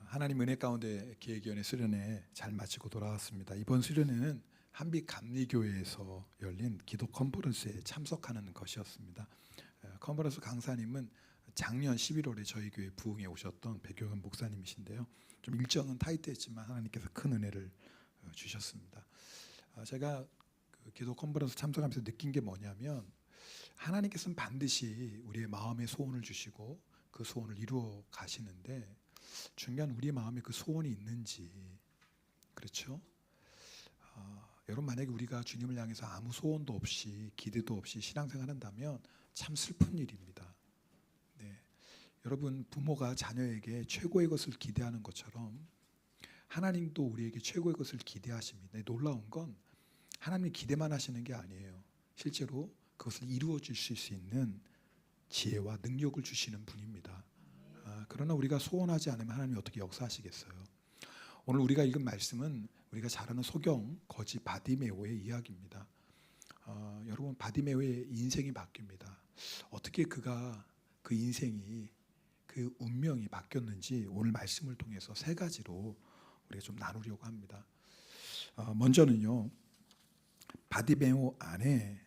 하나님 은혜 가운데 계획위원회 수련회 잘 마치고 돌아왔습니다. 이번 수련회는 한빛감리교회에서 열린 기도 컨퍼런스에 참석하는 것이었습니다. 컨퍼런스 강사님은 작년 11월에 저희 교회 부흥에 오셨던 백효현 목사님이신데요. 좀 일정은 타이트했지만 하나님께서 큰 은혜를 주셨습니다. 제가 그 기도 컨퍼런스 참석하면서 느낀 게 뭐냐면 하나님께서는 반드시 우리의 마음의 소원을 주시고 그 소원을 이루어 가시는데 중요한 우리 마음에 그 소원이 있는지, 그렇죠? 여러분, 만약에 우리가 주님을 향해서 아무 소원도 없이 기대도 없이 신앙생활 한다면 참 슬픈 일입니다. 네. 여러분, 부모가 자녀에게 최고의 것을 기대하는 것처럼 하나님도 우리에게 최고의 것을 기대하십니다. 놀라운 건 하나님이 기대만 하시는 게 아니에요. 실제로 그것을 이루어 주실 수 있는 지혜와 능력을 주시는 분입니다. 그러나 우리가 소원하지 않으면 하나님이 어떻게 역사하시겠어요? 오늘 우리가 읽은 말씀은 우리가 잘 아는 소경 거지 바디메오의 이야기입니다. 여러분, 바디메오의 인생이 바뀝니다. 어떻게 그가 그 인생이, 그 운명이 바뀌었는지 오늘 말씀을 통해서 세 가지로 우리가 좀 나누려고 합니다. 먼저는요, 바디메오 안에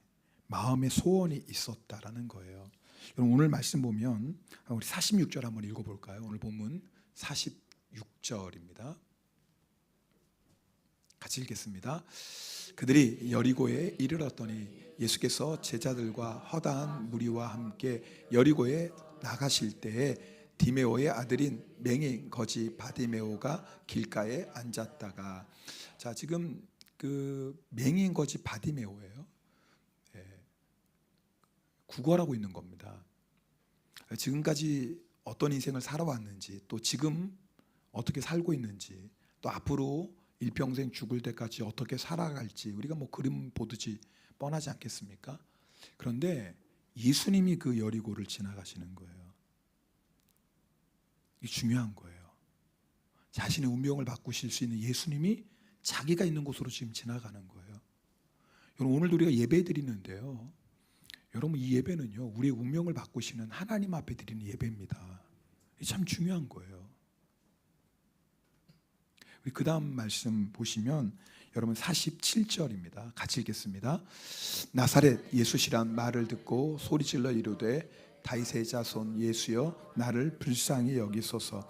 마음의 소원이 있었다라는 거예요. 여러분, 오늘 말씀 보면 우리 46절 한번 읽어볼까요? 오늘 본문 46절입니다. 같이 읽겠습니다. 그들이 여리고에 이르렀더니 예수께서 제자들과 허다한 무리와 함께 여리고에 나가실 때에 디메오의 아들인 맹인 거지 바디메오가 길가에 앉았다가, 자, 지금 그 맹인 거지 바디메오예요. 구걸하고 있는 겁니다. 지금까지 어떤 인생을 살아왔는지, 또 지금 어떻게 살고 있는지, 또 앞으로 일평생 죽을 때까지 어떻게 살아갈지 우리가 뭐 그림 보듯이 뻔하지 않겠습니까? 그런데 예수님이 그 여리고를 지나가시는 거예요. 이게 중요한 거예요. 자신의 운명을 바꾸실 수 있는 예수님이 자기가 있는 곳으로 지금 지나가는 거예요. 여러분, 오늘도 우리가 예배 드리는데요, 여러분, 이 예배는요, 우리의 운명을 바꾸시는 하나님 앞에 드리는 예배입니다. 이게 참 중요한 거예요. 우리 그 다음 말씀 보시면 여러분 47절입니다. 같이 읽겠습니다. 나사렛 예수시란 말을 듣고 소리질러 이르되 다윗의 자손 예수여 나를 불쌍히 여기소서.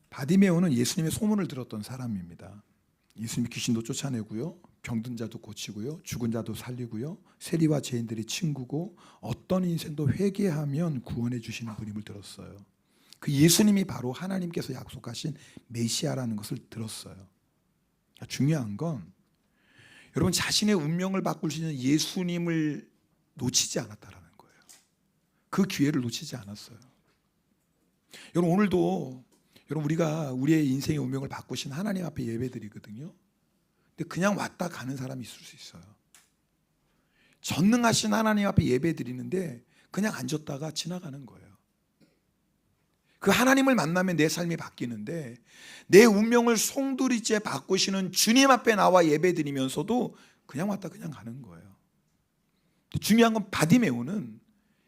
바디메오는 예수님의 소문을 들었던 사람입니다. 예수님이 귀신도 쫓아내고요, 병든 자도 고치고요, 죽은 자도 살리고요, 세리와 죄인들이 친구고 어떤 인생도 회개하면 구원해 주시는 분임을 들었어요. 그 예수님이 바로 하나님께서 약속하신 메시아라는 것을 들었어요. 중요한 건 여러분, 자신의 운명을 바꿀 수 있는 예수님을 놓치지 않았다라는 거예요. 그 기회를 놓치지 않았어요. 여러분, 오늘도 여러분, 우리가 우리의 인생의 운명을 바꾸신 하나님 앞에 예배드리거든요. 근데 그냥 왔다 가는 사람이 있을 수 있어요. 전능하신 하나님 앞에 예배드리는데 그냥 앉았다가 지나가는 거예요. 그 하나님을 만나면 내 삶이 바뀌는데 내 운명을 송두리째 바꾸시는 주님 앞에 나와 예배드리면서도 그냥 왔다 그냥 가는 거예요. 중요한 건 바디메오는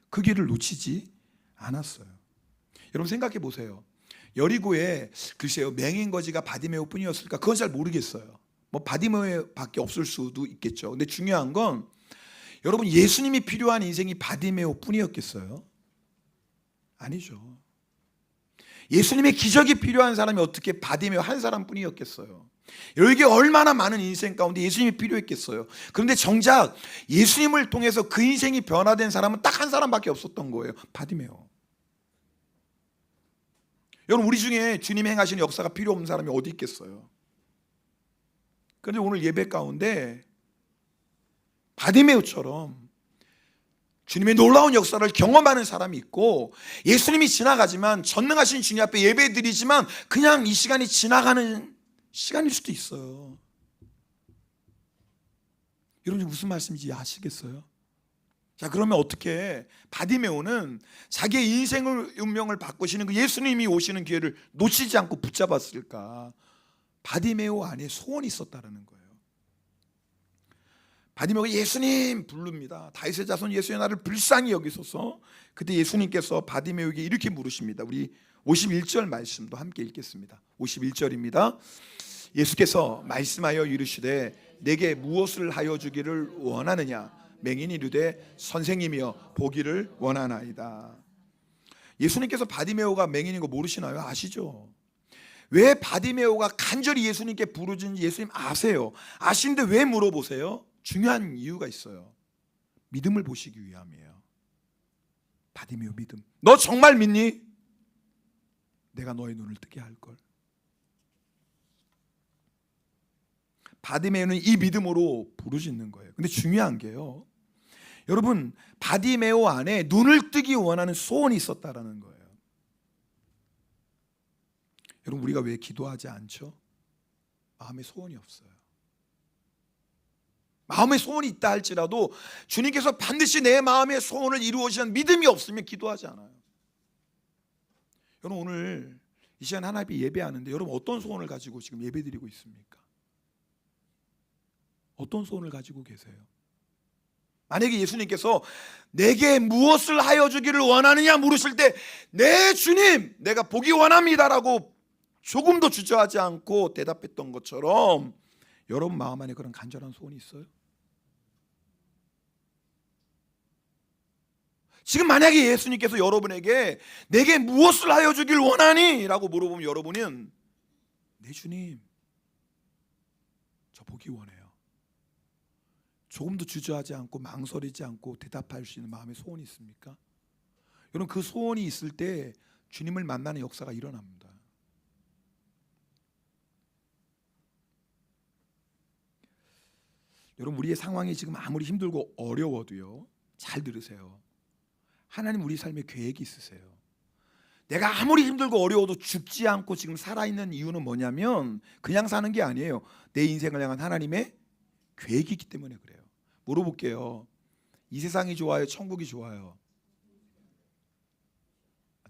그 길을 놓치지 않았어요. 여러분, 생각해 보세요. 여리고에 글쎄요, 맹인 거지가 바디메오 뿐이었을까? 그건 잘 모르겠어요. 뭐 바디메오밖에 없을 수도 있겠죠. 근데 중요한 건 여러분, 예수님이 필요한 인생이 바디메오 뿐이었겠어요? 아니죠. 예수님의 기적이 필요한 사람이 어떻게 바디메오 한 사람뿐이었겠어요? 여기 얼마나 많은 인생 가운데 예수님이 필요했겠어요? 그런데 정작 예수님을 통해서 그 인생이 변화된 사람은 딱 한 사람밖에 없었던 거예요. 바디메오. 여러분, 우리 중에 주님 행하시는 역사가 필요 없는 사람이 어디 있겠어요? 그런데 오늘 예배 가운데 바디메오처럼 주님의 놀라운 역사를 경험하는 사람이 있고, 예수님이 지나가지만 전능하신 주님 앞에 예배드리지만 그냥 이 시간이 지나가는 시간일 수도 있어요. 여러분, 무슨 말씀인지 아시겠어요? 자, 그러면 어떻게 바디메오는 자기의 인생을 운명을 바꾸시는 그 예수님이 오시는 기회를 놓치지 않고 붙잡았을까? 바디메오 안에 소원이 있었다는 거예요. 바디메오가 예수님 부릅니다. 다윗의 자손 예수여 나를 불쌍히 여기소서. 그때 예수님께서 바디메오에게 이렇게 물으십니다. 우리 51절 말씀도 함께 읽겠습니다. 51절입니다. 예수께서 말씀하여 이르시되 내게 무엇을 하여 주기를 원하느냐? 맹인이 이르되 선생님이여 보기를 원하나이다. 예수님께서 바디메오가 맹인인 거 모르시나요? 아시죠? 왜 바디메오가 간절히 예수님께 부르짖는지 예수님 아세요. 아시는데 왜 물어보세요? 중요한 이유가 있어요. 믿음을 보시기 위함이에요. 바디메오 믿음. 너 정말 믿니? 내가 너의 눈을 뜨게 할걸. 바디메오는 이 믿음으로 부르짖는 거예요. 근데 중요한 게요, 여러분, 바디메오 안에 눈을 뜨기 원하는 소원이 있었다라는 거예요. 여러분, 우리가 왜 기도하지 않죠? 마음에 소원이 없어요. 마음에 소원이 있다 할지라도 주님께서 반드시 내 마음의 소원을 이루어주시는 믿음이 없으면 기도하지 않아요. 여러분, 오늘 이 시간 하나님 예배하는데 여러분 어떤 소원을 가지고 지금 예배드리고 있습니까? 어떤 소원을 가지고 계세요? 만약에 예수님께서 내게 무엇을 하여 주기를 원하느냐 물으실 때 네 주님, 내가 보기 원합니다라고 조금도 주저하지 않고 대답했던 것처럼 여러분 마음 안에 그런 간절한 소원이 있어요? 지금 만약에 예수님께서 여러분에게 내게 무엇을 하여 주길 원하니? 라고 물어보면 여러분은 네 주님, 저 보기 원해요. 조금도 주저하지 않고 망설이지 않고 대답할 수 있는 마음의 소원이 있습니까? 여러분, 그 소원이 있을 때 주님을 만나는 역사가 일어납니다. 여러분, 우리의 상황이 지금 아무리 힘들고 어려워도요, 잘 들으세요. 하나님 우리 삶에 계획이 있으세요. 내가 아무리 힘들고 어려워도 죽지 않고 지금 살아있는 이유는 뭐냐면 그냥 사는 게 아니에요. 내 인생을 향한 하나님의 계획이 있기 때문에 그래요. 물어볼게요. 이 세상이 좋아요? 천국이 좋아요?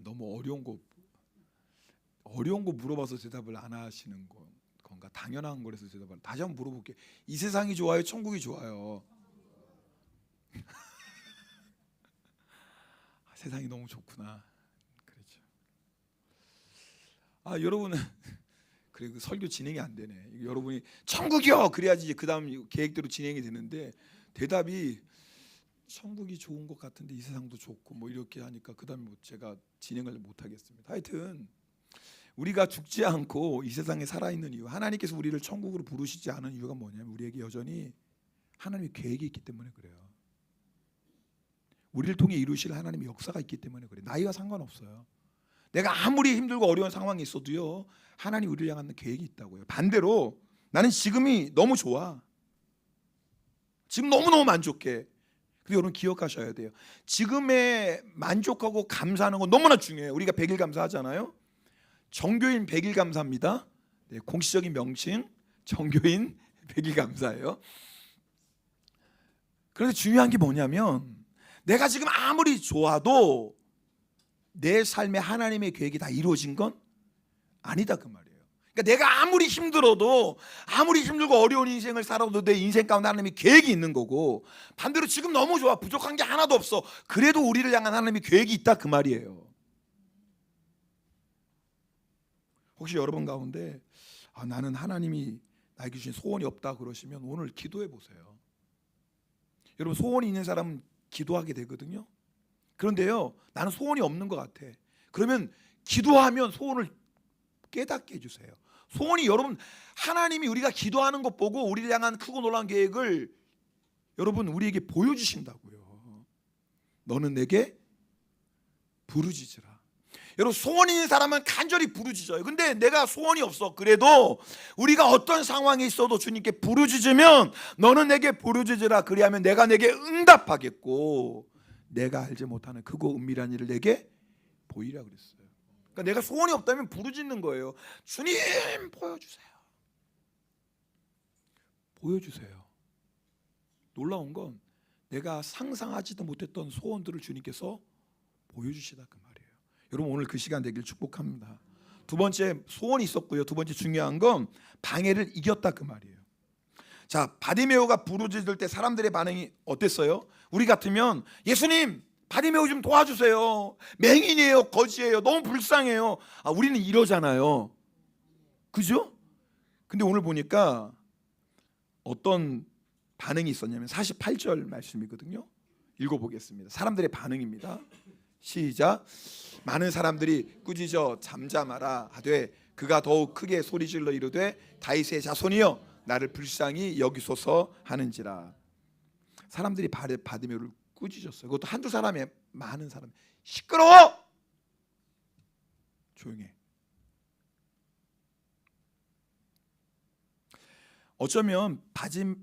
너무 어려운 거 물어봐서 대답을 안 하시는 건가? 당연한 거라서 대답을. 다시 한번 물어볼게요. 이 세상이 좋아요? 천국이 좋아요? 세상이 너무 좋구나. 그렇죠. 여러분은 그래, 그 설교 진행이 안 되네. 여러분이 천국이요 그래야지 이제 그 다음 계획대로 진행이 되는데 대답이 천국이 좋은 것 같은데 이 세상도 좋고 뭐 이렇게 하니까 그 다음에 제가 진행을 못 하겠습니다. 하여튼 우리가 죽지 않고 이 세상에 살아있는 이유, 하나님께서 우리를 천국으로 부르시지 않은 이유가 뭐냐면 우리에게 여전히 하나님의 계획이 있기 때문에 그래요. 우리를 통해 이루실 하나님의 역사가 있기 때문에 그래요. 나이와 상관없어요. 내가 아무리 힘들고 어려운 상황이 있어도요, 하나님 우리를 향한 계획이 있다고요. 반대로 나는 지금이 너무 좋아. 지금 너무너무 만족해. 근데 여러분 기억하셔야 돼요. 지금에 만족하고 감사하는 건 너무나 중요해요. 우리가 100일 감사하잖아요. 정교인 100일 감사입니다. 네, 공식적인 명칭 정교인 100일 감사예요. 그런데 중요한 게 뭐냐면 내가 지금 아무리 좋아도 내 삶에 하나님의 계획이 다 이루어진 건 아니다 그 말이에요. 그러니까 내가 아무리 힘들어도 아무리 힘들고 어려운 인생을 살아도 내 인생 가운데 하나님의 계획이 있는 거고, 반대로 지금 너무 좋아 부족한 게 하나도 없어 그래도 우리를 향한 하나님의 계획이 있다 그 말이에요. 혹시 여러분 가운데 나는 하나님이 나에게 주신 소원이 없다 그러시면 오늘 기도해 보세요. 여러분 소원이 있는 사람은 기도하게 되거든요. 그런데요, 나는 소원이 없는 것 같아. 그러면 기도하면 소원을 깨닫게 해주세요. 소원이 여러분 하나님이 우리가 기도하는 것 보고 우리를 향한 크고 놀라운 계획을 여러분 우리에게 보여주신다고요. 너는 내게 부르짖으라. 여러분 소원 있는 사람은 간절히 부르짖어요. 근데 내가 소원이 없어. 그래도 우리가 어떤 상황에 있어도 주님께 부르짖으면 너는 내게 부르짖으라. 그리하면 내가 내게 응답하겠고 내가 알지 못하는 크고 은밀한 일을 내게 보이라 그랬어요. 그러니까 내가 소원이 없다면 부르짖는 거예요. 주님 보여주세요. 보여주세요. 놀라운 건 내가 상상하지도 못했던 소원들을 주님께서 보여주시다 그 말이에요. 여러분 오늘 그 시간 되길 축복합니다. 두 번째 소원이 있었고요. 두 번째 중요한 건 방해를 이겼다 그 말이에요. 자, 바디메오가 부르짖을 때 사람들의 반응이 어땠어요? 우리 같으면 예수님 바디메오 좀 도와주세요. 맹인이에요, 거지예요, 너무 불쌍해요. 우리는 이러잖아요. 그죠? 근데 오늘 보니까 어떤 반응이 있었냐면 48절 말씀이거든요. 읽어보겠습니다. 사람들의 반응입니다. 시작. 많은 사람들이 꾸짖어 잠잠하라 하되 그가 더욱 크게 소리질러 이르되 다윗의 자손이여 나를 불쌍히 여기소서 하는지라. 사람들이 바디메오를 꾸짖었어요. 그것도 한두 사람이, 많은 사람. 시끄러워! 조용해. 어쩌면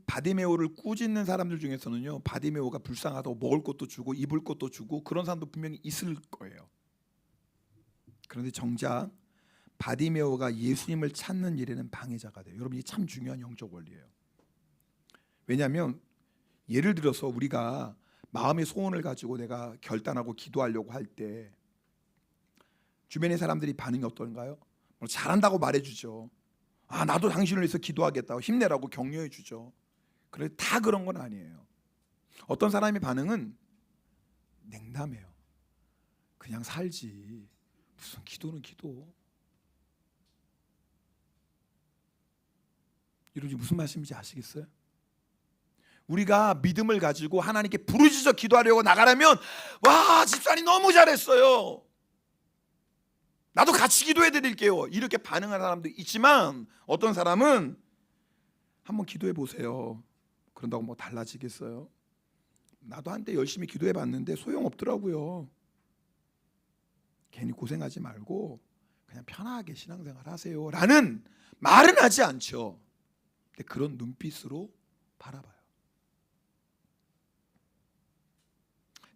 바디메오를 꾸짖는 사람들 중에서는요, 바디메오가 불쌍하다고 먹을 것도 주고 입을 것도 주고 그런 사람도 분명히 있을 거예요. 그런데 정작 바디메오가 예수님을 찾는 일에는 방해자가 돼요. 여러분, 이게 참 중요한 영적 원리예요. 왜냐하면 예를 들어서 우리가 마음의 소원을 가지고 내가 결단하고 기도하려고 할 때 주변의 사람들이 반응이 어떤가요? 잘한다고 말해주죠. 나도 당신을 위해서 기도하겠다고 힘내라고 격려해 주죠. 그런데 다 그런 건 아니에요. 어떤 사람의 반응은 냉담해요. 그냥 살지, 무슨 기도는 기도. 여러분, 무슨 말씀인지 아시겠어요? 우리가 믿음을 가지고 하나님께 부르짖어 기도하려고 나가려면, 와, 집사님 너무 잘했어요, 나도 같이 기도해 드릴게요, 이렇게 반응하는 사람도 있지만 어떤 사람은 한번 기도해 보세요. 그런다고 뭐 달라지겠어요? 나도 한때 열심히 기도해 봤는데 소용없더라고요. 괜히 고생하지 말고 그냥 편하게 신앙생활 하세요 라는 말은 하지 않죠. 근데 그런 눈빛으로 바라봐요.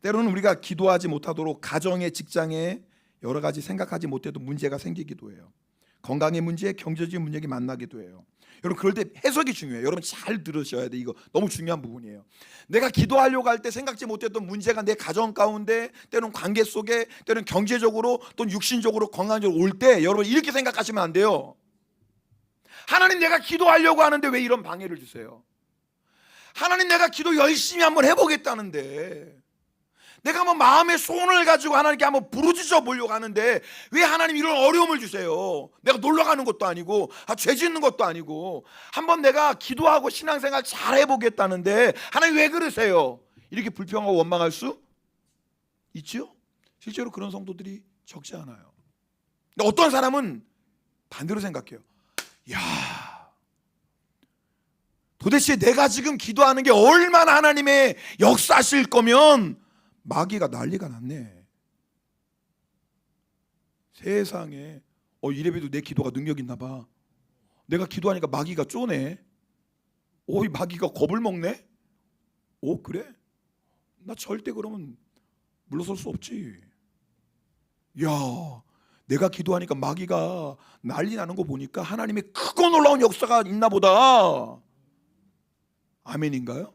때로는 우리가 기도하지 못하도록 가정에, 직장에 여러 가지 생각하지 못해도 문제가 생기기도 해요. 건강의 문제, 경제적인 문제가 만나기도 해요. 여러분, 그럴 때 해석이 중요해요. 여러분 잘 들으셔야 돼. 이거 너무 중요한 부분이에요. 내가 기도하려고 할 때 생각지 못했던 문제가 내 가정 가운데, 때로는 관계 속에, 때로는 경제적으로 또는 육신적으로, 건강적으로 올 때 여러분 이렇게 생각하시면 안 돼요. 하나님, 내가 기도하려고 하는데 왜 이런 방해를 주세요? 하나님, 내가 기도 열심히 한번 해보겠다는데, 내가 뭐 마음의 소원을 가지고 하나님께 한번 부르짖어 보려고 하는데 왜 하나님 이런 어려움을 주세요? 내가 놀러 가는 것도 아니고 죄 짓는 것도 아니고 한번 내가 기도하고 신앙생활 잘 해보겠다는데 하나님 왜 그러세요? 이렇게 불평하고 원망할 수 있죠? 실제로 그런 성도들이 적지 않아요. 근데 어떤 사람은 반대로 생각해요. 야, 도대체 내가 지금 기도하는 게 얼마나 하나님의 역사실 거면 마귀가 난리가 났네. 세상에 이래봬도 내 기도가 능력 있나 봐. 내가 기도하니까 마귀가 쪼네. 이 마귀가 겁을 먹네. 그래? 나 절대 그러면 물러설 수 없지. 야, 내가 기도하니까 마귀가 난리 나는 거 보니까 하나님의 크고 놀라운 역사가 있나 보다. 아멘인가요?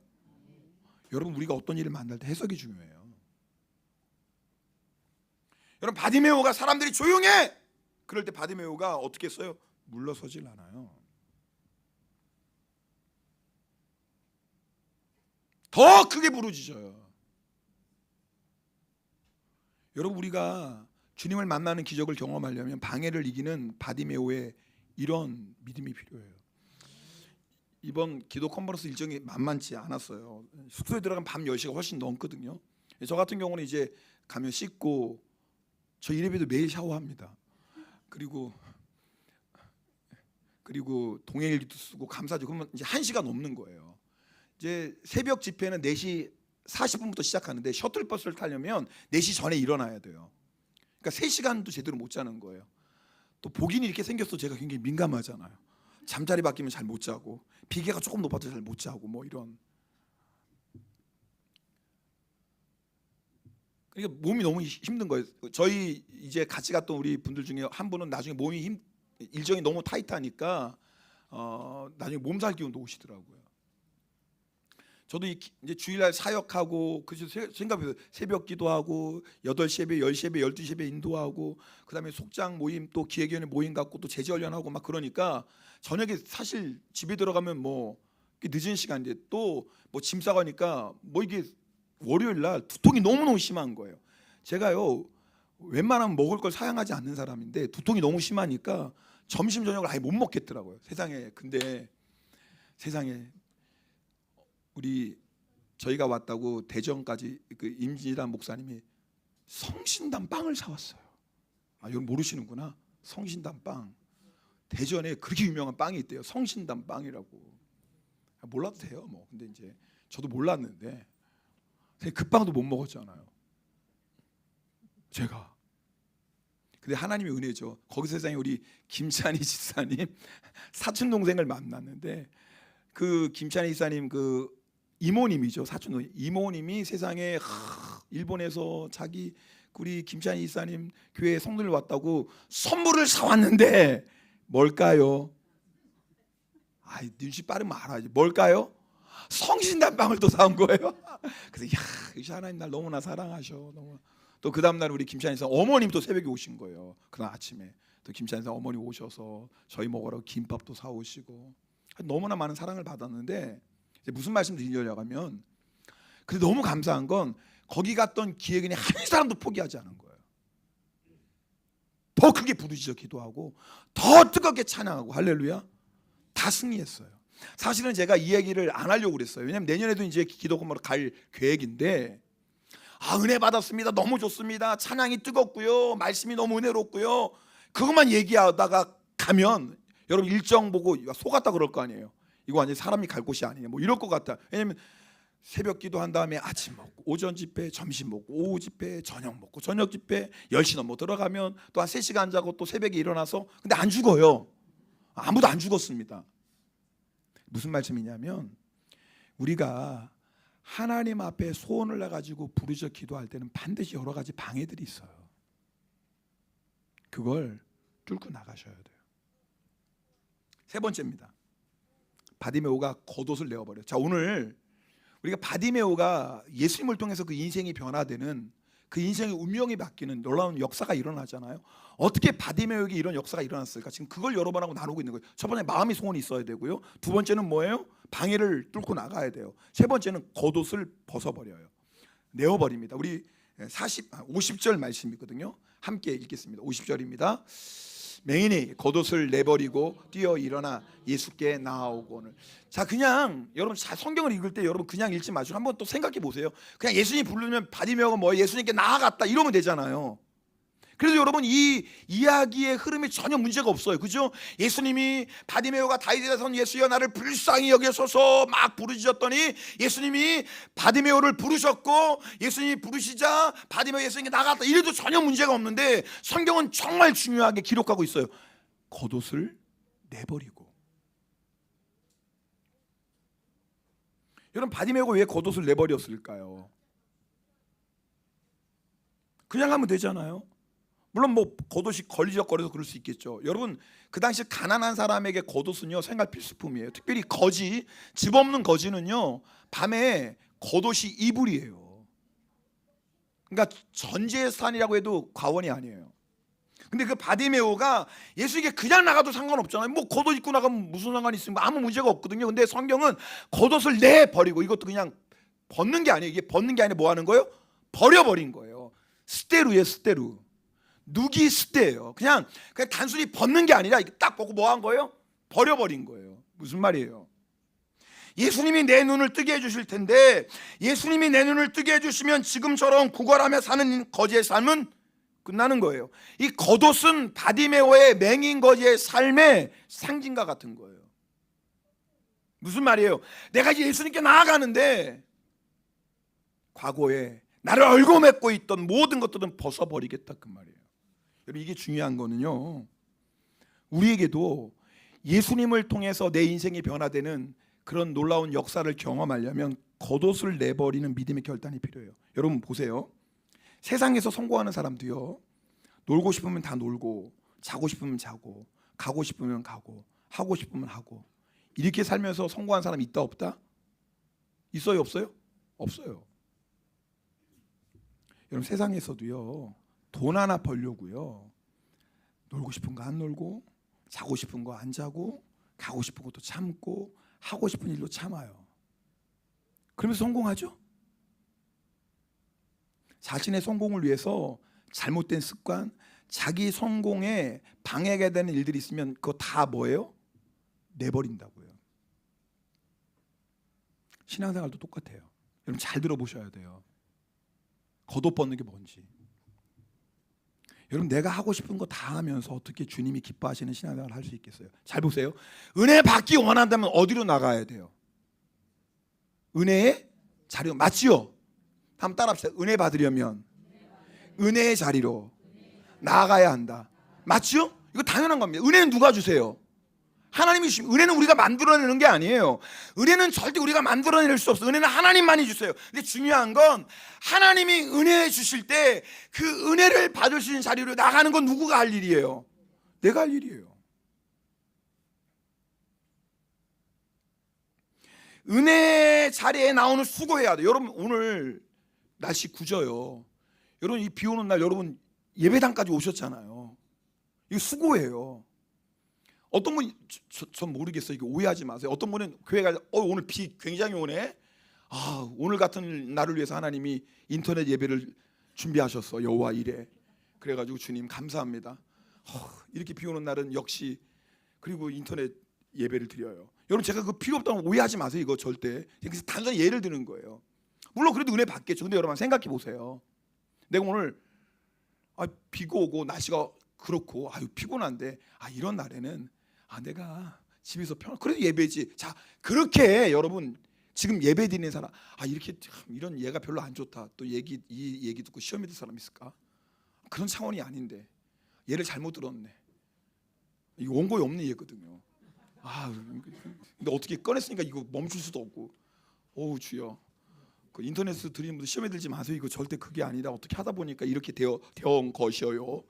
여러분, 우리가 어떤 일을 만날 때 해석이 중요해요. 여러분, 바디메오가 사람들이 조용해! 그럴 때 바디메오가 어떻게 했어요? 물러서질 않아요. 더 크게 부르짖어요. 여러분, 우리가 주님을 만나는 기적을 경험하려면 방해를 이기는 바디메오의 이런 믿음이 필요해요. 이번 기도 컨퍼런스 일정이 만만치 않았어요. 숙소에 들어가면 밤 10시가 훨씬 넘거든요. 저 같은 경우는 이제 가면 씻고, 저 이래봬도 매일 샤워합니다. 그리고 동행일기도 쓰고 감사죠. 그러면 이제 1시가 넘는 거예요. 이제 새벽 집회는 4시 40분부터 시작하는데 셔틀버스를 타려면 4시 전에 일어나야 돼요. 그러니까 3시간도 제대로 못 자는 거예요. 또 복인이 이렇게 생겼어. 제가 굉장히 민감하잖아요. 잠자리 바뀌면 잘 못 자고, 비계가 조금 높아도 잘 못 자고, 뭐 이런. 그러니까 몸이 너무 힘든 거예요. 저희 이제 같이 갔던 우리 분들 중에 한 분은 나중에 일정이 너무 타이트하니까 나중에 몸살 기운도 오시더라고요. 저도 이제 주일날 사역하고, 그래서 생각해요. 새벽 기도하고 8시 예배, 10시 예배, 12시 예배 인도하고, 그다음에 속장 모임, 또 기획위원회 모임 갖고 또 제재훈련하고 막 그러니까 저녁에 사실 집에 들어가면 뭐 늦은 시간인데 또 뭐 짐 싸가니까 뭐 이게 월요일 날 두통이 너무너무 심한 거예요. 제가요 웬만하면 먹을 걸 사양하지 않는 사람인데 두통이 너무 심하니까 점심 저녁을 아예 못 먹겠더라고요. 세상에. 근데 세상에 저희가 왔다고 대전까지 그 임진란 목사님이 성신단 빵을 사왔어요. 아, 이건 모르시는구나. 성신단 빵. 대전에 그렇게 유명한 빵이 있대요. 성신단 빵이라고. 몰라도 돼요. 뭐. 근데 이제 저도 몰랐는데 그 빵도 못 먹었잖아요. 제가. 근데 하나님의 은혜죠. 거기서 세상에 우리 김찬희 집사님 사촌 동생을 만났는데 그 김찬희 집사님 그 이모님이죠. 사촌 동생 이모님이 세상에 일본에서 자기 우리 김찬희 집사님 교회에 성도들 왔다고 선물을 사왔는데 뭘까요? 아이 눈치 빠르면 알아야지. 뭘까요? 성신단빵을 또 사온 거예요. 그래서 야, 하나님 날 너무나 사랑하셔. 너무. 또 그 다음 날 우리 김찬희 사 어머님 또 새벽에 오신 거예요. 그날 아침에 또 김찬희 사 어머니 오셔서 저희 먹으라고 김밥도 사오시고 너무나 많은 사랑을 받았는데 이제 무슨 말씀 드리려고 하면 근데 너무 감사한 건 거기 갔던 기획인이 한 사람도 포기하지 않은 거예요. 더 크게 부르짖어 기도하고 더 뜨겁게 찬양하고 할렐루야. 다 승리했어요. 사실은 제가 이 얘기를 안 하려고 그랬어요. 왜냐하면 내년에도 이제 기도 건물로 갈 계획인데 은혜 받았습니다. 너무 좋습니다. 찬양이 뜨겁고요. 말씀이 너무 은혜롭고요. 그것만 얘기하다가 가면 여러분 일정 보고 속았다 그럴 거 아니에요. 이거 완전히 사람이 갈 곳이 아니냐 뭐 이럴 것 같다. 왜냐하면 새벽 기도한 다음에 아침 먹고 오전 집회 점심 먹고 오후 집회 저녁 먹고 저녁 집회 10시 넘어 들어가면 또 한 3시간 자고 또 새벽에 일어나서 근데 안 죽어요. 아무도 안 죽었습니다. 무슨 말씀이냐면 우리가 하나님 앞에 소원을 내가지고 부르짖어 기도할 때는 반드시 여러 가지 방해들이 있어요. 그걸 뚫고 나가셔야 돼요. 세 번째입니다. 바디메오가 겉옷을 내어버려요. 자, 오늘 우리가 바디메오가 예수님을 통해서 그 인생이 변화되는 그 인생의 운명이 바뀌는 놀라운 역사가 일어나잖아요. 어떻게 바디메오에게 이런 역사가 일어났을까? 지금 그걸 여러분하고 나누고 있는 거예요. 첫 번째 마음의 소원이 있어야 되고요. 두 번째는 뭐예요? 방해를 뚫고 나가야 돼요. 세 번째는 겉옷을 벗어버려요. 내어버립니다. 우리 50절 말씀이거든요. 함께 읽겠습니다. 50절입니다. 맹인이 겉옷을 내버리고 뛰어 일어나 예수께 나아오고는. 자, 그냥 여러분 성경을 읽을 때 여러분 그냥 읽지 마시고 한번 또 생각해 보세요. 그냥 예수님 부르면 바디메오가 뭐예요? 예수님께 나아갔다 이러면 되잖아요. 그래서 여러분 이 이야기의 흐름에 전혀 문제가 없어요. 그죠? 예수님이 바디메오가 다윗의 son 예수여 나를 불쌍히 여기소서 막 부르짖었더니 예수님이 바디메오를 부르셨고 예수님이 부르시자 바디메오 예수님께 나갔다 이래도 전혀 문제가 없는데 성경은 정말 중요하게 기록하고 있어요. 겉옷을 내버리고. 여러분 바디메오가 왜 겉옷을 내버렸을까요? 그냥 하면 되잖아요. 물론 뭐 겉옷이 걸리적거려서 그럴 수 있겠죠. 여러분 그 당시 가난한 사람에게 겉옷은요 생활 필수품이에요. 특별히 거지, 집 없는 거지는요 밤에 겉옷이 이불이에요. 그러니까 전재산이라고 해도 과언이 아니에요. 근데 그 바디메오가 예수에게 그냥 나가도 상관없잖아요. 뭐 겉옷 입고 나가면 무슨 상관이 있습니까? 아무 문제가 없거든요. 근데 성경은 겉옷을 내버리고 이것도 그냥 벗는 게 아니에요. 이게 벗는 게 아니라 뭐 하는 거예요? 버려버린 거예요. 스테루예요, 스테루. 누기 스테예요. 그냥 단순히 벗는 게 아니라 딱 보고 뭐 한 거예요? 버려버린 거예요. 무슨 말이에요? 예수님이 내 눈을 뜨게 해주실 텐데 예수님이 내 눈을 뜨게 해주시면 지금처럼 구걸하며 사는 거지의 삶은 끝나는 거예요. 이 겉옷은 바디메오의 맹인 거지의 삶의 상징과 같은 거예요. 무슨 말이에요? 내가 예수님께 나아가는데 과거에 나를 얼고맺고 있던 모든 것들은 벗어버리겠다 그 말이에요. 여러분 이게 중요한 거는요. 우리에게도 예수님을 통해서 내 인생이 변화되는 그런 놀라운 역사를 경험하려면 겉옷을 내버리는 믿음의 결단이 필요해요. 여러분 보세요. 세상에서 성공하는 사람도요. 놀고 싶으면 다 놀고 자고 싶으면 자고 가고 싶으면 가고 하고 싶으면 하고 이렇게 살면서 성공한 사람이 있다 없다? 있어요 없어요? 없어요. 여러분 세상에서도요. 돈 하나 벌려고요. 놀고 싶은 거 안 놀고 자고 싶은 거 안 자고 가고 싶은 것도 참고 하고 싶은 일도 참아요. 그러면서 성공하죠? 자신의 성공을 위해서 잘못된 습관, 자기 성공에 방해가 되는 일들이 있으면 그거 다 뭐예요? 내버린다고요. 신앙생활도 똑같아요. 여러분 잘 들어보셔야 돼요. 겉옷 벗는 게 뭔지. 여러분 내가 하고 싶은 거 다 하면서 어떻게 주님이 기뻐하시는 신앙생활을 할 수 있겠어요? 잘 보세요. 은혜 받기 원한다면 어디로 나가야 돼요? 은혜의 자리로. 맞지요? 한번 따라합시다. 은혜 받으려면 은혜의 자리로 나아가야 한다. 맞죠? 이거 당연한 겁니다. 은혜는 누가 주세요? 하나님이 주시면. 은혜는 우리가 만들어내는 게 아니에요. 은혜는 절대 우리가 만들어낼 수 없어요. 은혜는 하나님만이 주세요. 근데 중요한 건 하나님이 은혜 주실 때 그 은혜를 받을 수 있는 자리로 나가는 건 누구가 할 일이에요? 내가 할 일이에요. 은혜 자리에 나오는 수고해야 돼요. 여러분 오늘 날씨 구져요. 여러분 이 비 오는 날 여러분 예배당까지 오셨잖아요. 이거 수고예요. 어떤 분이 전 모르겠어요. 이거 오해하지 마세요. 어떤 분은 교회 가서 오늘 비 굉장히 오네. 오늘 같은 날을 위해서 하나님이 인터넷 예배를 준비하셨어. 여호와 이래. 그래가지고 주님 감사합니다. 이렇게 비 오는 날은 역시 그리고 인터넷 예배를 드려요. 여러분 제가 그 필요 없다고 오해하지 마세요. 이거 절대. 그래서 단순히 예를 드는 거예요. 물론 그래도 은혜 받겠죠. 근데 여러분 생각해 보세요. 내가 오늘 비가 오고 날씨가 그렇고 피곤한데 이런 날에는 내가 집에서 그래도 예배지. 자 그렇게 여러분 지금 예배 드리는 사람 이렇게 참 이런 예가 별로 안 좋다. 또 이 얘기 듣고 시험에 들 사람 있을까? 그런 차원이 아닌데 예를 잘못 들었네. 이거 원고에 없는 예거든요. 근데 어떻게 꺼냈으니까 이거 멈출 수도 없고. 주여. 그 인터넷에서 드리는 분들 시험에 들지 마세요. 이거 절대 그게 아니라 어떻게 하다 보니까 이렇게 되어온 것이에요.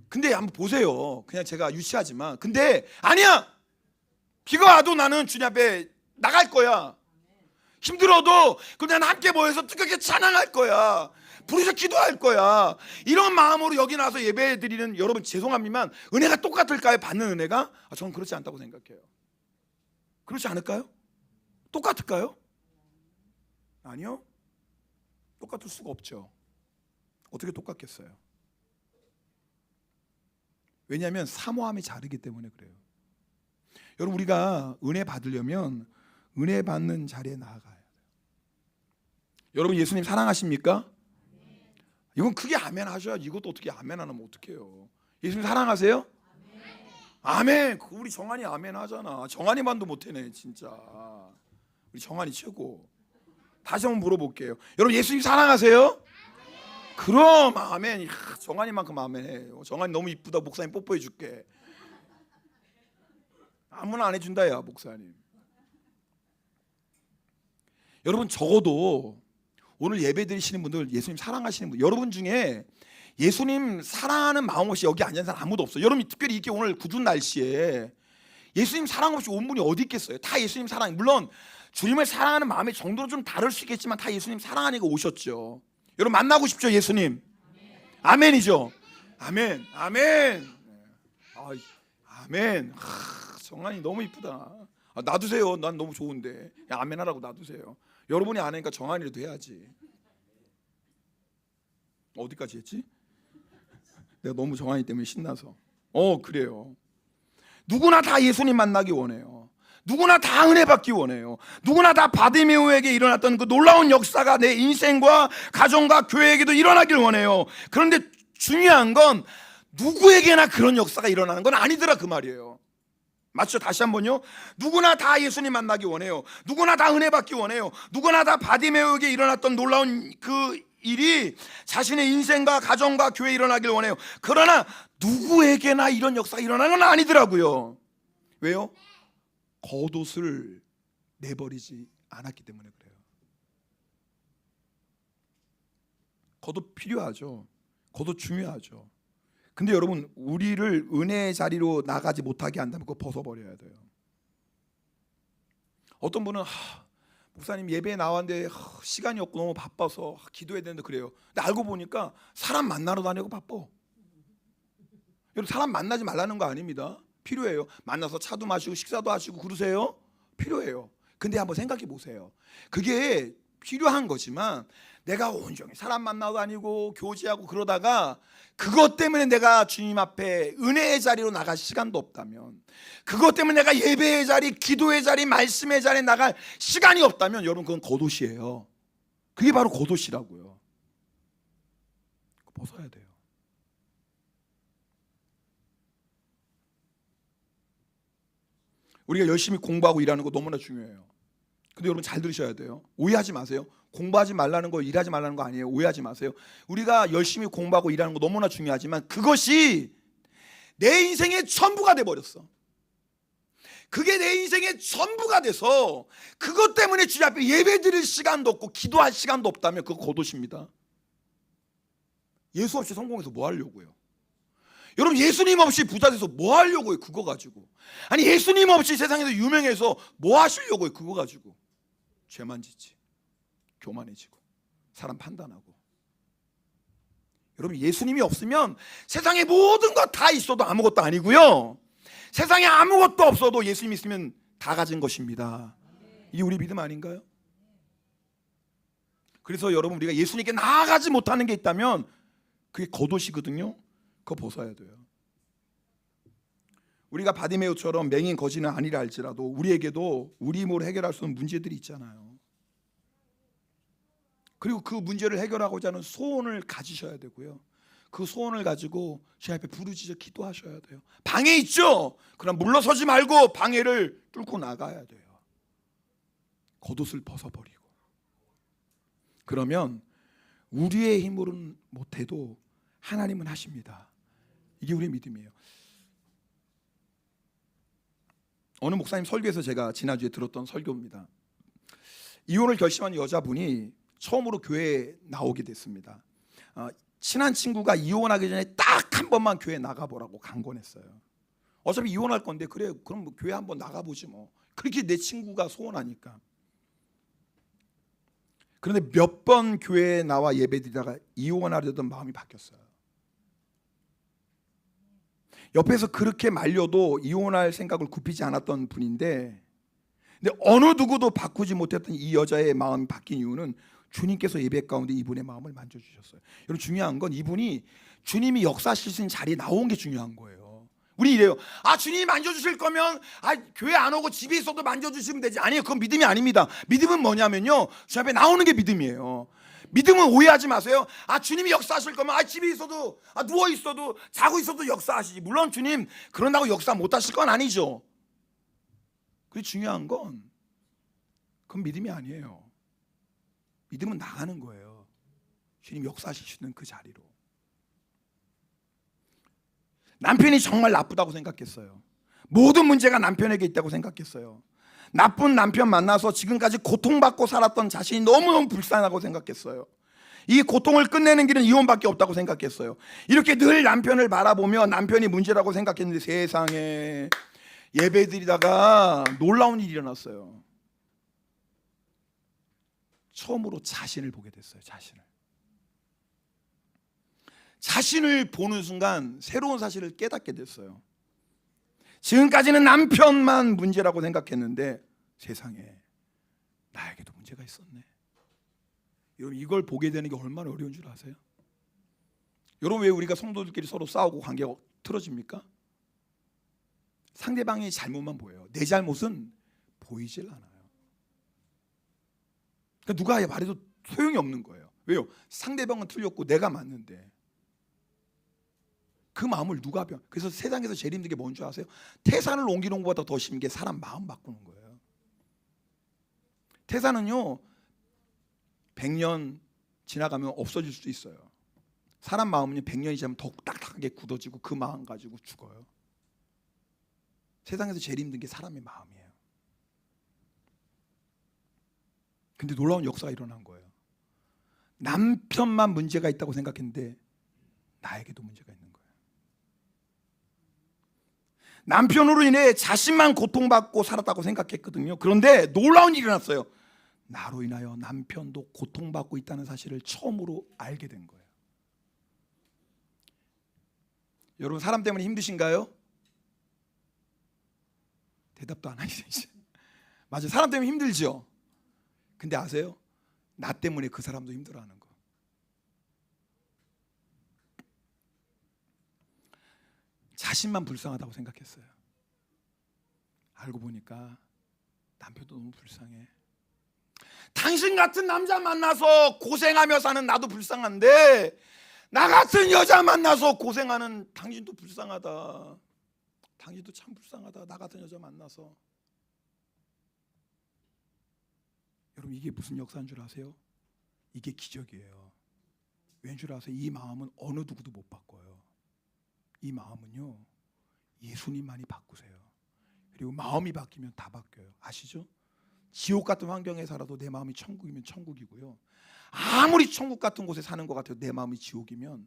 근데 한번 보세요. 그냥 제가 유치하지만 근데 아니야. 비가 와도 나는 주님 앞에 나갈 거야. 힘들어도 그냥 함께 모여서 뜨겁게 찬양할 거야. 부르셔 기도할 거야. 이런 마음으로 여기 나와서 예배 드리는 여러분 죄송합니다만 은혜가 똑같을까요? 받는 은혜가? 저는 그렇지 않다고 생각해요. 그렇지 않을까요? 똑같을까요? 아니요. 똑같을 수가 없죠. 어떻게 똑같겠어요? 왜냐하면 사모함이 다르기 때문에 그래요. 여러분 우리가 은혜 받으려면 은혜 받는 자리에 나아가야 돼요. 여러분 예수님 사랑하십니까? 이건 크게 아멘 하셔야지. 이것도 어떻게 아멘 안 하면 어떡해요. 예수님 사랑하세요? 아멘. 우리 정한이 아멘 하잖아. 정한이만도 못해네 진짜. 우리 정한이 최고. 다시 한번 물어볼게요. 여러분 예수님 사랑하세요? 그럼 아멘. 정한이만큼 아멘해요. 정한이 너무 이쁘다. 목사님 뽀뽀해 줄게. 아무나 안 해준다 야 목사님. 여러분 적어도 오늘 예배 드리시는 분들 예수님 사랑하시는 분 여러분 중에 예수님 사랑하는 마음 없이 여기 앉은 사람 아무도 없어요. 여러분 특별히 이렇게 오늘 굳은 날씨에 예수님 사랑 없이 온 분이 어디 있겠어요. 다 예수님 사랑. 물론 주님을 사랑하는 마음의 정도는 좀 다를 수 있겠지만 다 예수님 사랑하니까 오셨죠. 여러분 만나고 싶죠 예수님. 아멘이죠. 아멘. 아멘. 아멘. 정한이 너무 이쁘다. 놔두세요. 난 너무 좋은데. 아멘 하라고 놔두세요. 여러분이 안 하니까 정한이라도 해야지. 어디까지 했지? 내가 너무 정한이 때문에 신나서. 그래요. 누구나 다 예수님 만나기 원해요. 누구나 다 은혜 받기 원해요. 누구나 다 바디메오에게 일어났던 그 놀라운 역사가 내 인생과 가정과 교회에게도 일어나길 원해요. 그런데 중요한 건 누구에게나 그런 역사가 일어나는 건 아니더라 그 말이에요. 맞죠? 다시 한번요. 누구나 다 예수님 만나기 원해요. 누구나 다 은혜 받기 원해요. 누구나 다 바디메오에게 일어났던 놀라운 그 일이 자신의 인생과 가정과 교회에 일어나길 원해요. 그러나 누구에게나 이런 역사가 일어나는 건 아니더라고요. 왜요? 겉옷을 내버리지 않았기 때문에 그래요. 겉옷 필요하죠. 겉옷 중요하죠. 근데 여러분 우리를 은혜의 자리로 나가지 못하게 한다면 그거 벗어버려야 돼요. 어떤 분은 목사님 예배에 나왔는데 시간이 없고 너무 바빠서 기도해야 되는데 그래요. 근데 알고 보니까 사람 만나러 다니고 바빠. 여러분 사람 만나지 말라는 거 아닙니다. 필요해요. 만나서 차도 마시고 식사도 하시고 그러세요. 필요해요. 근데 한번 생각해 보세요. 그게 필요한 거지만 내가 온종일 사람 만나고 다니고 교제하고 그러다가 그것 때문에 내가 주님 앞에 은혜의 자리로 나갈 시간도 없다면, 그것 때문에 내가 예배의 자리, 기도의 자리, 말씀의 자리에 나갈 시간이 없다면 여러분 그건 겉옷이에요. 그게 바로 겉옷이라고요. 벗어야 돼요. 우리가 열심히 공부하고 일하는 거 너무나 중요해요. 근데 여러분 잘 들으셔야 돼요. 오해하지 마세요. 공부하지 말라는 거, 일하지 말라는 거 아니에요. 오해하지 마세요. 우리가 열심히 공부하고 일하는 거 너무나 중요하지만 그것이 내 인생의 전부가 돼버렸어. 그게 내 인생의 전부가 돼서 그것 때문에 주님 앞에 예배 드릴 시간도 없고 기도할 시간도 없다면 그거 겉옷입니다. 예수 없이 성공해서 뭐 하려고요? 여러분 예수님 없이 부자 돼서 뭐 하려고요? 그거 가지고. 아니 예수님 없이 세상에서 유명해서 뭐 하시려고요? 그거 가지고. 죄만 짓지, 교만해지고, 사람 판단하고. 여러분 예수님이 없으면 세상에 모든 것 다 있어도 아무것도 아니고요, 세상에 아무것도 없어도 예수님 있으면 다 가진 것입니다. 이게 우리 믿음 아닌가요? 그래서 여러분 우리가 예수님께 나아가지 못하는 게 있다면 그게 겉옷이거든요. 그거 벗어야 돼요. 우리가 바디메오처럼 맹인 거지는 아니라 할지라도 우리에게도 우리 힘으로 해결할 수 없는 문제들이 있잖아요. 그리고 그 문제를 해결하고자 하는 소원을 가지셔야 되고요, 그 소원을 가지고 주님 앞에 부르짖어 기도하셔야 돼요. 방해 있죠? 그럼 물러서지 말고 방해를 뚫고 나가야 돼요. 겉옷을 벗어버리고. 그러면 우리의 힘으로는 못해도 하나님은 하십니다. 이게 우리의 믿음이에요. 어느 목사님 설교에서 제가 지난주에 들었던 설교입니다. 이혼을 결심한 여자분이 처음으로 교회에 나오게 됐습니다. 친한 친구가 이혼하기 전에 딱 한 번만 교회 나가보라고 강권했어요. 어차피 이혼할 건데 그래 그럼 뭐 교회 한번 나가보지 뭐. 그렇게 내 친구가 소원하니까. 그런데 몇 번 교회에 나와 예배드리다가 이혼하려던 마음이 바뀌었어요. 옆에서 그렇게 말려도 이혼할 생각을 굽히지 않았던 분인데, 근데 어느 누구도 바꾸지 못했던 이 여자의 마음이 바뀐 이유는 주님께서 예배 가운데 이분의 마음을 만져주셨어요. 여러분 중요한 건 이분이 주님이 역사하실 수 있는 자리에 나온 게 중요한 거예요. 우리 이래요. 주님이 만져주실 거면 교회 안 오고 집에 있어도 만져주시면 되지. 아니요, 그건 믿음이 아닙니다. 믿음은 뭐냐면요, 주 앞에 나오는 게 믿음이에요. 믿음은 오해하지 마세요. 주님이 역사하실 거면 집에 있어도 누워 있어도 자고 있어도 역사하시지. 물론 주님 그런다고 역사 못 하실 건 아니죠. 그리고 중요한 건 그건 믿음이 아니에요. 믿음은 나가는 거예요. 주님 역사하실 수 있는 그 자리로. 남편이 정말 나쁘다고 생각했어요. 모든 문제가 남편에게 있다고 생각했어요. 나쁜 남편 만나서 지금까지 고통받고 살았던 자신이 너무너무 불쌍하다고 생각했어요. 이 고통을 끝내는 길은 이혼밖에 없다고 생각했어요. 이렇게 늘 남편을 바라보며 남편이 문제라고 생각했는데 세상에 예배드리다가 놀라운 일이 일어났어요. 처음으로 자신을 보게 됐어요. 자신을 보는 순간 새로운 사실을 깨닫게 됐어요. 지금까지는 남편만 문제라고 생각했는데 세상에 나에게도 문제가 있었네. 여러분 이걸 보게 되는 게 얼마나 어려운 줄 아세요? 여러분 왜 우리가 성도들끼리 서로 싸우고 관계가 틀어집니까? 상대방의 잘못만 보여요. 내 잘못은 보이질 않아요. 그러니까 누가 말해도 소용이 없는 거예요. 왜요? 상대방은 틀렸고 내가 맞는데 그 마음을 누가 변? 그래서 세상에서 제일 힘든 게 뭔 줄 아세요? 태산을 옮기는 것보다 더 심한 게 사람 마음 바꾸는 거예요. 태산은요 100년 지나가면 없어질 수도 있어요. 사람 마음은요 100년이 지나면 더 딱딱하게 굳어지고 그 마음 가지고 죽어요. 세상에서 제일 힘든 게 사람의 마음이에요. 근데 놀라운 역사가 일어난 거예요. 남편만 문제가 있다고 생각했는데 나에게도 문제가 있는 거예요. 남편으로 인해 자신만 고통받고 살았다고 생각했거든요. 그런데 놀라운 일이 일어났어요. 나로 인하여 남편도 고통받고 있다는 사실을 처음으로 알게 된 거예요. 여러분 사람 때문에 힘드신가요? 대답도 안 하시죠. 맞아요. 사람 때문에 힘들죠. 근데 아세요? 나 때문에 그 사람도 힘들어하는 거. 자신만 불쌍하다고 생각했어요. 알고 보니까 남편도 너무 불쌍해. 당신 같은 남자 만나서 고생하며 사는 나도 불쌍한데 나 같은 여자 만나서 고생하는 당신도 불쌍하다. 당신도 참 불쌍하다. 나 같은 여자 만나서. 여러분, 이게 무슨 역사인 줄 아세요? 이게 기적이에요. 왠 줄 아세요? 이 마음은 어느 누구도 못 바꿔요. 이 마음은요, 예수님만이 바꾸세요. 그리고 마음이 바뀌면 다 바뀌어요. 아시죠? 지옥 같은 환경에 살아도 내 마음이 천국이면 천국이고요, 아무리 천국 같은 곳에 사는 것 같아도 내 마음이 지옥이면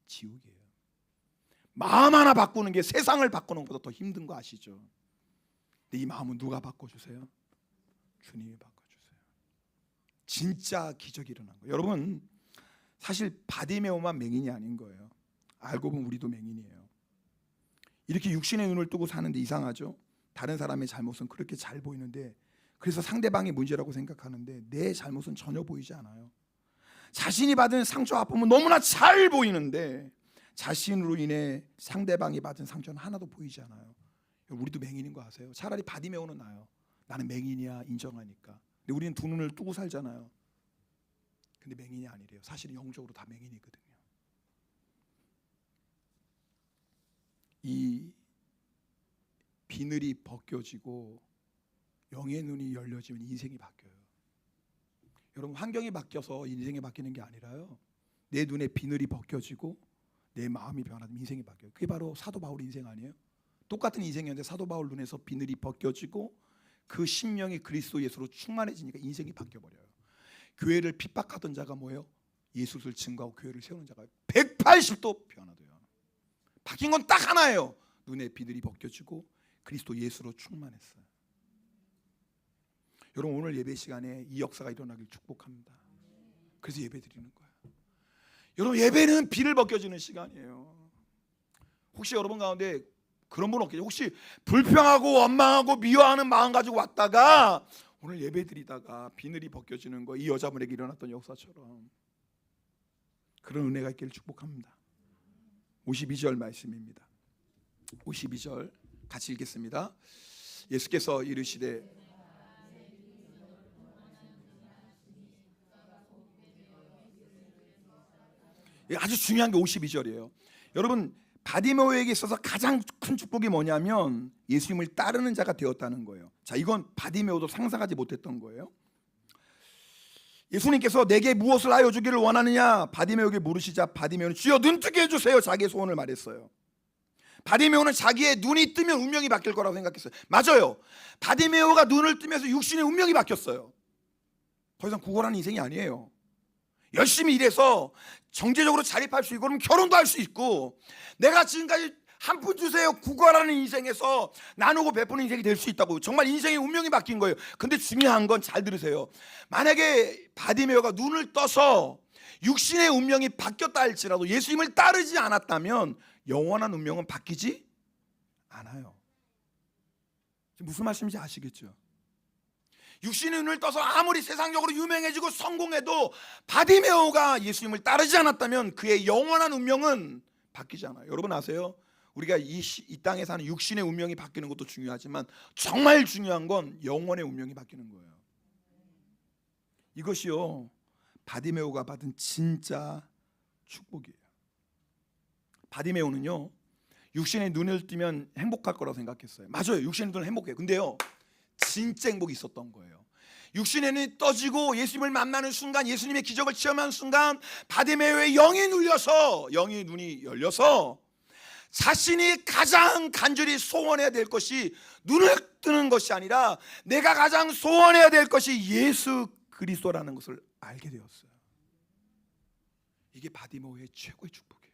지옥이에요. 마음 하나 바꾸는 게 세상을 바꾸는 것보다 더 힘든 거 아시죠? 근데 이 마음은 누가 바꿔주세요? 주님이 바꿔주세요. 진짜 기적이 일어난 거예요. 여러분, 사실 바디메오만 맹인이 아닌 거예요. 알고 보면 우리도 맹인이에요. 이렇게 육신의 눈을 뜨고 사는데 이상하죠? 다른 사람의 잘못은 그렇게 잘 보이는데, 그래서 상대방의 문제라고 생각하는데 내 잘못은 전혀 보이지 않아요. 자신이 받은 상처 아픔은 너무나 잘 보이는데 자신으로 인해 상대방이 받은 상처는 하나도 보이지 않아요. 우리도 맹인인 거 아세요? 차라리 바디메오는 나요. 나는 맹인이야 인정하니까. 근데 우리는 두 눈을 뜨고 살잖아요. 근데 맹인이 아니래요. 사실은 영적으로 다 맹인이거든요. 이 비늘이 벗겨지고 영의 눈이 열려지면 인생이 바뀌어요. 여러분, 환경이 바뀌어서 인생이 바뀌는 게 아니라요, 내 눈에 비늘이 벗겨지고 내 마음이 변하면 인생이 바뀌어요. 그게 바로 사도 바울 인생 아니에요? 똑같은 인생이었는데 사도 바울 눈에서 비늘이 벗겨지고 그 심령이 그리스도 예수로 충만해지니까 인생이 바뀌어버려요. 교회를 핍박하던 자가 뭐예요? 예수를 증거하고 교회를 세우는 자가 180도 변화돼요. 바뀐 건 딱 하나예요. 눈에 비늘이 벗겨지고 그리스도 예수로 충만했어요. 여러분, 오늘 예배 시간에 이 역사가 일어나길 축복합니다. 그래서 예배 드리는 거예요. 여러분, 예배는 비늘 벗겨지는 시간이에요. 혹시 여러분 가운데 그런 분 없겠죠? 혹시 불평하고 원망하고 미워하는 마음 가지고 왔다가 오늘 예배 드리다가 비늘이 벗겨지는 거, 이 여자분에게 일어났던 역사처럼 그런 은혜가 있기를 축복합니다. 52절 말씀입니다. 52절 같이 읽겠습니다. 예수께서 이르시되 아주 중요한 게 52절이에요. 여러분, 바디메오에게 있어서 가장 큰 축복이 뭐냐면 예수님을 따르는 자가 되었다는 거예요. 자, 이건 바디메오도 상상하지 못했던 거예요. 예수님께서 내게 무엇을 하여 주기를 원하느냐 바디메오에게 물으시자 바디메오는 주여 눈뜨게 해주세요, 자기의 소원을 말했어요. 바디메오는 자기의 눈이 뜨면 운명이 바뀔 거라고 생각했어요. 맞아요. 바디메오가 눈을 뜨면서 육신의 운명이 바뀌었어요. 더 이상 구걸하는 인생이 아니에요. 열심히 일해서 정제적으로 자립할 수 있고 그러면 결혼도 할 수 있고, 내가 지금까지 한 푼 주세요 구걸하는 인생에서 나누고 베푸는 인생이 될 수 있다고. 정말 인생의 운명이 바뀐 거예요. 근데 중요한 건 잘 들으세요. 만약에 바디메오가 눈을 떠서 육신의 운명이 바뀌었다 할지라도 예수님을 따르지 않았다면 영원한 운명은 바뀌지 않아요. 무슨 말씀인지 아시겠죠? 육신의 눈을 떠서 아무리 세상적으로 유명해지고 성공해도 바디메오가 예수님을 따르지 않았다면 그의 영원한 운명은 바뀌지 않아요. 여러분 아세요? 우리가 이 땅에 사는 육신의 운명이 바뀌는 것도 중요하지만 정말 중요한 건 영원의 운명이 바뀌는 거예요. 이것이요, 바디메오가 받은 진짜 축복이에요. 바디메오는요, 육신의 눈을 뜨면 행복할 거라고 생각했어요. 맞아요, 육신의 눈은 행복해요. 근데요, 진짜 행복이 있었던 거예요. 육신의 눈이 떠지고 예수님을 만나는 순간, 예수님의 기적을 체험하는 순간 바디메오의 영이 눈이 열려서 자신이 가장 간절히 소원해야 될 것이 눈을 뜨는 것이 아니라 내가 가장 소원해야 될 것이 예수 그리스도라는 것을 알게 되었어요. 이게 바디메오의 최고의 축복이에요.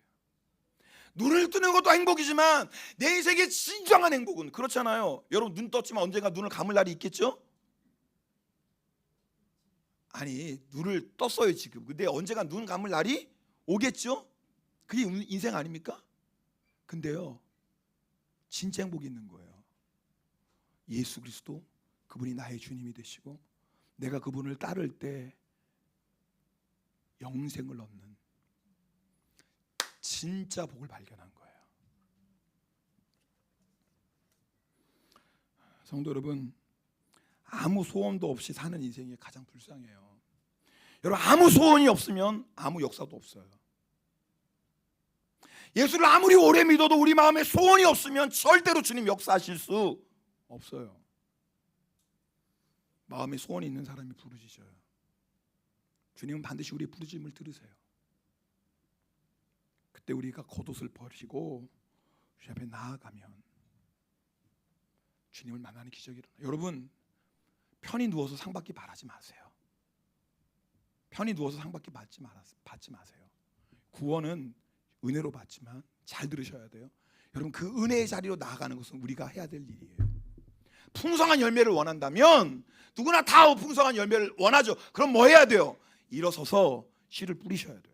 눈을 뜨는 것도 행복이지만 내 인생의 진정한 행복은, 그렇잖아요. 여러분, 눈 떴지만 언젠가 눈을 감을 날이 있겠죠? 아니, 눈을 떴어요 지금. 근데 언젠가 눈 감을 날이 오겠죠? 그게 인생 아닙니까? 근데요, 진짜 행복이 있는 거예요. 예수 그리스도, 그분이 나의 주님이 되시고 내가 그분을 따를 때 영생을 얻는 진짜 복을 발견한 거예요. 성도 여러분, 아무 소원도 없이 사는 인생이 가장 불쌍해요. 여러분, 아무 소원이 없으면 아무 역사도 없어요. 예수를 아무리 오래 믿어도 우리 마음에 소원이 없으면 절대로 주님 역사하실 수 없어요. 마음에 소원이 있는 사람이 부르짖어요. 주님은 반드시 우리의 부르짖음을 들으세요. 그때 우리가 겉옷을 버리고 주님 앞에 나아가면 주님을 만나는 기적이 일어나요. 여러분, 편히 누워서 상받기 바라지 마세요. 편히 누워서 상받기 받지 마세요. 구원은 은혜로 받지만 잘 들으셔야 돼요. 여러분, 그 은혜의 자리로 나아가는 것은 우리가 해야 될 일이에요. 풍성한 열매를 원한다면 누구나 다 풍성한 열매를 원하죠. 그럼 뭐 해야 돼요? 일어서서 씨를 뿌리셔야 돼요.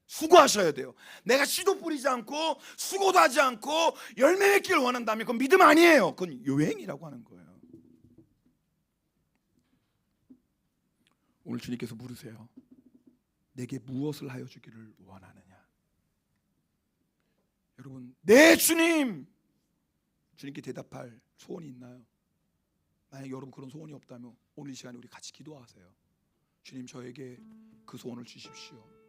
수고하셔야 돼요. 내가 씨도 뿌리지 않고 수고도 하지 않고 열매 맺기를 원한다면 그건 믿음 아니에요. 그건 요행이라고 하는 거예요. 오늘 주님께서 물으세요. 내게 무엇을 하여 주기를 원하느냐? 여러분, 네 주님! 주님께 대답할 소원이 있나요? 만약 여러분 그런 소원이 없다면 오늘 이 시간에 우리 같이 기도하세요. 주님, 저에게 그 소원을 주십시오.